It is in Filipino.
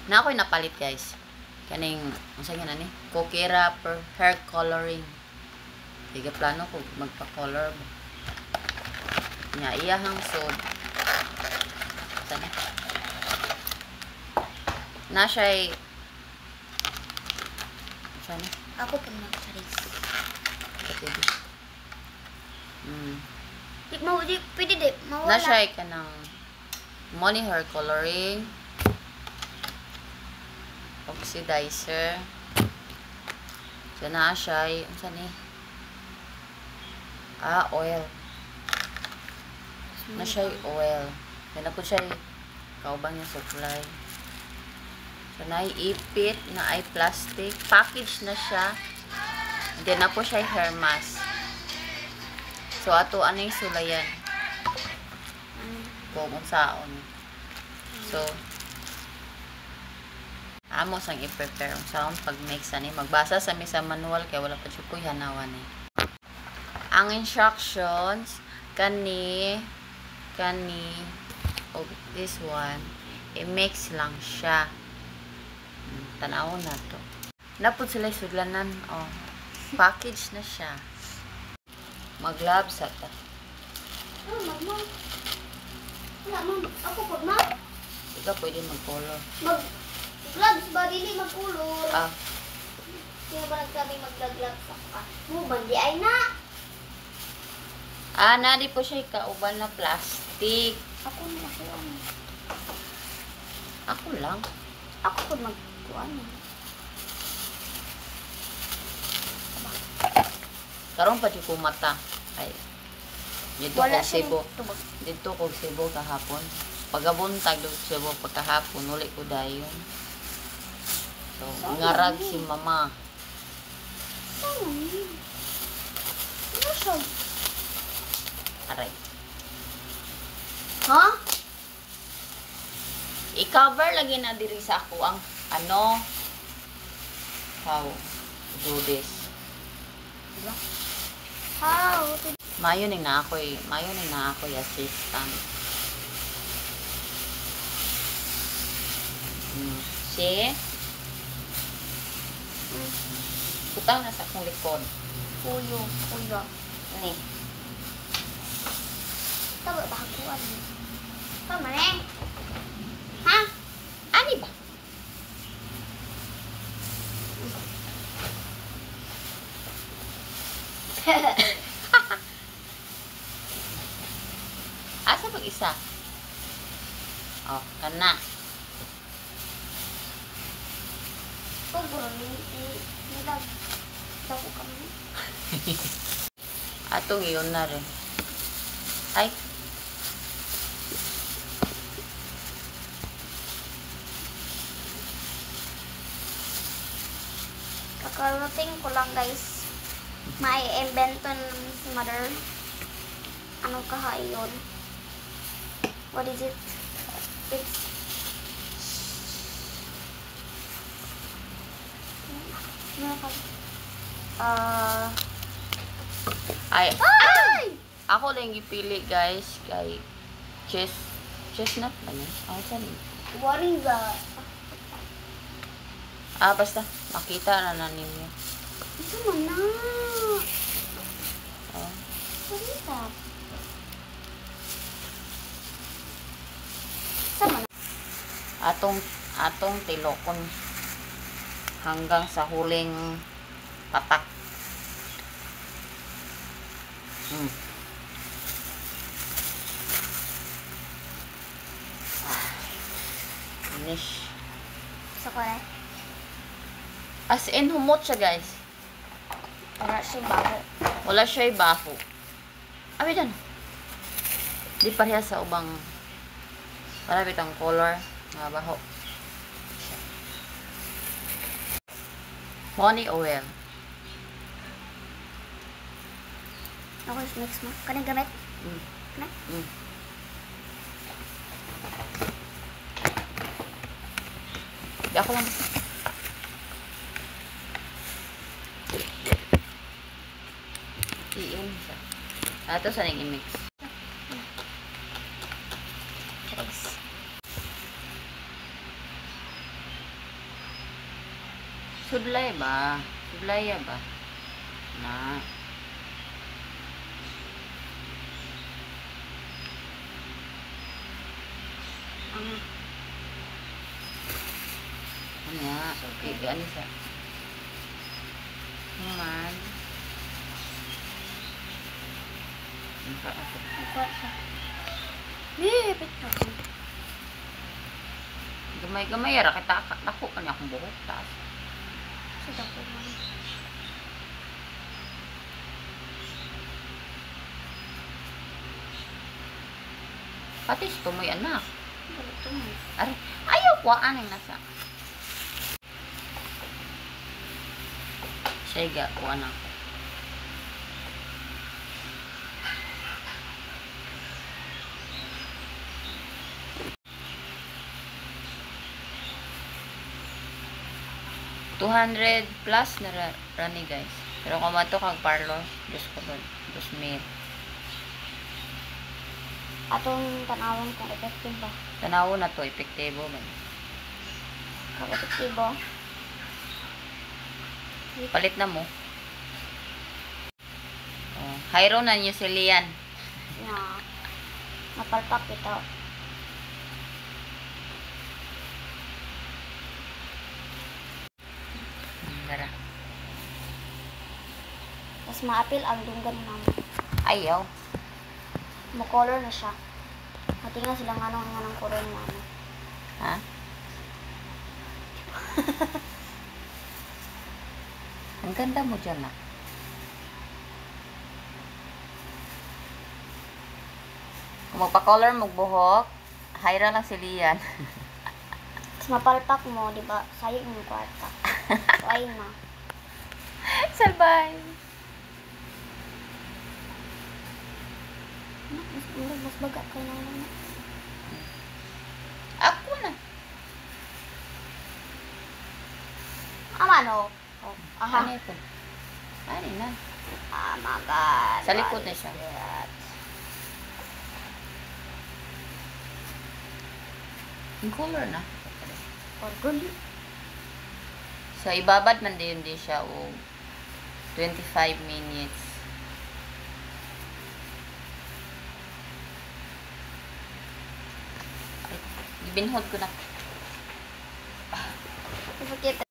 Na ako'y napalit guys. Kaning, ang sa'yo na ni? Kokera per hair coloring. Tiga plano ko magpa-color. Nya, iyahang sod. Sana. Na siya'y sana. Ako pa mag-trace. Pwede. Pwede di, mawala. Na siya'y ka ng money hair coloring. Oxidizer. So, na siya'y, ano saan eh? Oil. Na siya'y oil. Yan na po siya'y kaubang yung supply. So, naiipit na ay plastic. Package na siya. And then, na po siya'y hair mask. So, ato, ano yung sulayan? Kung saon. So, amo sang i-prepare ang sound pag mix ani magbasa sa misa manual kay wala pa jud ko hanawan eh. Ang instructions kani this one i-mix lang siya. Tan-awon na to. Napud sila sudlanan package na siya. Mag-lab sa ta. Mama. Wala, ma'am. Ako po, ma'am. Ikaw pwede mag-color. Gloves ba? Dili magkulor. Kaya ba nagsabi mag-gloves ka? Bandi ay na. Nadi po siya kauban na plastic. Ako na ako. Ako lang. Ako po magkuhan. Karon pa jud ko mata. Ay. Dito ko Cebu. Dito ko Cebu kahapon. Pagabuntag do Cebu pagkahapon uli ko dayon. So, ngarag si mama. Ano siya? Aray. Ha? I-cover lagi na diri sa ako ang ano. How do this. Diba? How? Mayoning na ako assistant. See? Putang na sa akong likod. Puyo. Ni. Tama ba hakuan? Tama na eh. Ha? Ani ba? Asa pag isa? Kana. Paguro nilag. Dako kami. Atong iyon na rin. Ay. Kakarating ko lang guys. May inventon si mother. Ano kahayon? What is it? It's Ay. Ay! Ako lang gipili guys kay chestnut ba yan? Saan? What is that? Basta makita na ninyo. Ito mo na. Oh. What is that? Sama na. Atong tilokon hanggang sa huling patak. Finish. Sa ko eh. As in, humot siya guys. Wala siya bago. Wala siya'y baho. Abi dan. Di pareha sa ubang parabit ang color nga baho. Honey oil. Ako is mix mo. Kanang gamit? Kana? Di ako lang. Iyon siya. Ito sa nang i-mix. Sudlay ba? Sudlaya ba? Na. Ano nga? Okay, ano siya? Naman. Mukha ako. Mukha siya. Lipit na. Gamay-gamay, ara kita ako kanya akong buhok taas. Sa dako man. Pati ito mo'y anak. Ito mo. Ari, ayaw ko anong nasa. Siya ko anak. $200 plus na rani guys. Pero kung mato kag parlos, Diyos ko doon. 2,000. Atong tanawon kung effective ba. Tanawo na to, epektibo man. Kung effective. Palit na mo. Oh, hayro na niyo si Lian. Na mapalpak ito. Dara. Tapos maapil ang dunggan namin. Ayaw. Mo-color na siya. Matinga sila nga ng color namin. Ha? Ang ganda mo dyan na. Kung magpa-color magbuhok, hayra lang si Lian. Tapos mapalpak mo, di ba? Sayang yung kwarta. So, ayun na. Salbay. Mas baga ka na lang. Ako na. Amano. Oh, aha. Ano ito? Ano na? Oh my God. Sa likod na What is siya. that? Yung color na. Orgulyo. So, ibabad man din siya o 25 minutes. Ay, ibinhod ko na. Ipakita.